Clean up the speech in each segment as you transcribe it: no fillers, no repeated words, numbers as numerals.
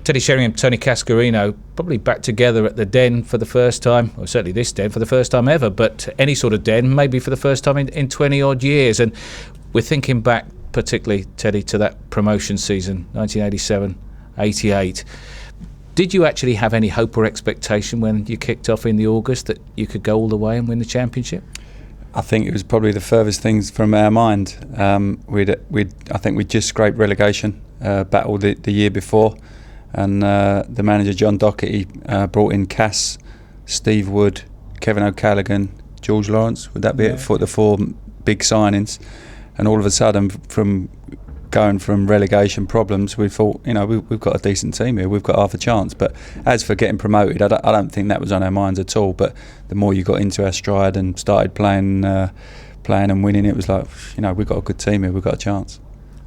Teddy Sheringham, Tony Cascarino, probably back together at the Den for the first time, or certainly this Den for the first time ever, but any sort of Den maybe for the first time in 20 odd years. And we're thinking back particularly, Teddy, to that promotion season, 1987-88. Did you actually have any hope or expectation when you kicked off in the August that you could go all the way and win the championship? I think it was probably the furthest things from our mind. I think we'd just scraped relegation battle the year before, and the manager John Docherty brought in Cass, Steve Wood, Kevin O'Callaghan, George Lawrence. Would that be it for the four big signings? And all of a sudden, from going from relegation problems, we thought, we've got a decent team here, we've got half a chance. But as for getting promoted, I don't think that was on our minds at all. But the more you got into our stride and started playing and winning, it was like, we've got a good team here, we've got a chance.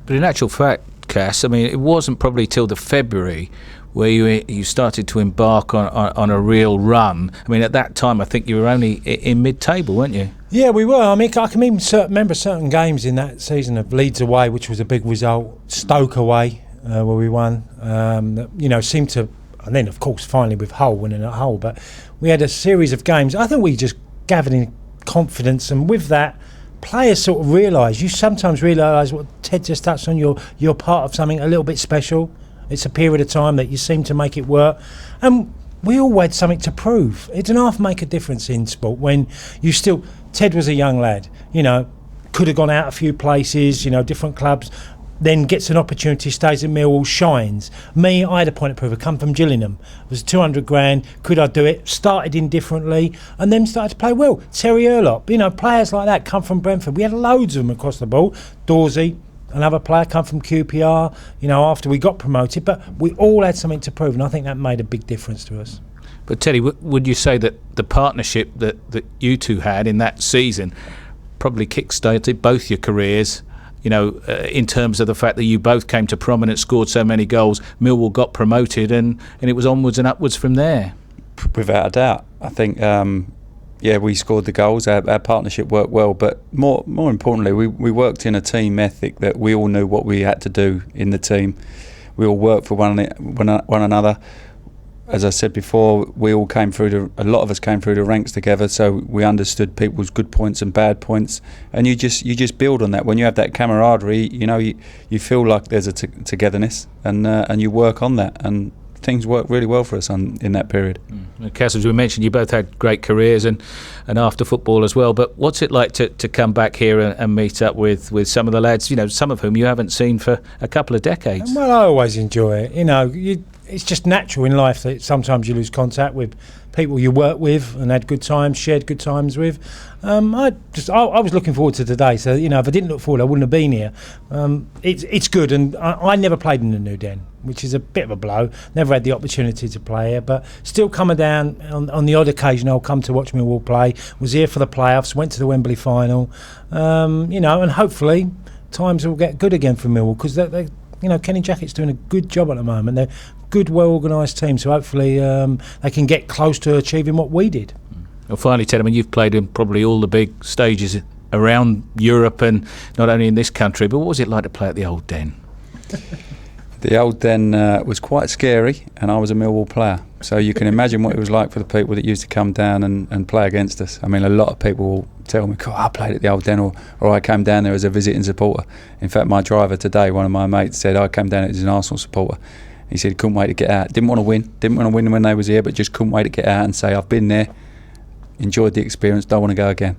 But in actual fact, Cass, I mean, it wasn't probably till the February where you started to embark on a real run. I mean, at that time, I think you were only in mid-table, weren't you? Yeah, we were. I mean, I can even remember certain games in that season of Leeds away, which was a big result, Stoke away, where we won, seemed to, and then, of course, finally with Hull, winning at Hull. But we had a series of games. I think we just gathered in confidence, and with that, players sort of you sometimes realise what Ted just touched on, you're part of something a little bit special. It's a period of time that you seem to make it work, and we all had something to prove. It didn't half make a difference in sport when you still. Ted was a young lad, could have gone out a few places, different clubs, then gets an opportunity, stays at Millwall, shines. Me, I had a point of proof. I come from Gillingham. It was 200 grand. Could I do it? Started indifferently and then started to play well. Terry Urlop, players like that come from Brentford. We had loads of them across the ball. Dorsey, another player, come from QPR, after we got promoted. But we all had something to prove, and I think that made a big difference to us. But Teddy, would you say that the partnership that you two had in that season probably kick-started both your careers, in terms of the fact that you both came to prominence, scored so many goals, Millwall got promoted, and it was onwards and upwards from there? Without a doubt. I think, we scored the goals, our partnership worked well, but more importantly, we worked in a team ethic that we all knew what we had to do in the team. We all worked for one another. As I said before, a lot of us came through the ranks together, so we understood people's good points and bad points, and you just build on that. When you have that camaraderie, you feel like there's a togetherness, and you work on that, and things worked really well for us in that period. Cass, as we mentioned, you both had great careers and after football as well, but what's it like to come back here and meet up with some of the lads, some of whom you haven't seen for a couple of decades? Well, I always enjoy it. It's just natural in life that sometimes you lose contact with people you work with and had good times, shared good times with. I was looking forward to today, so if I didn't look forward, I wouldn't have been here. It's good, and I never played in the New Den, which is a bit of a blow. Never had the opportunity to play here, but still coming down on the odd occasion. I'll come to watch Millwall play. Was here for the playoffs, went to the Wembley final, and hopefully times will get good again for Millwall, because they Kenny Jackett's doing a good job at the moment. They're a good, well-organised team, so hopefully they can get close to achieving what we did. Well, finally, Ted, you've played in probably all the big stages around Europe and not only in this country, but what was it like to play at the Old Den? The Old Den was quite scary, and I was a Millwall player. So you can imagine what it was like for the people that used to come down and play against us. I mean, a lot of people will tell me, I played at the Old Den, or I came down there as a visiting supporter. In fact, my driver today, one of my mates, said I came down as an Arsenal supporter. He said he couldn't wait to get out. Didn't want to win when they was here, but just couldn't wait to get out and say, I've been there, enjoyed the experience, don't want to go again.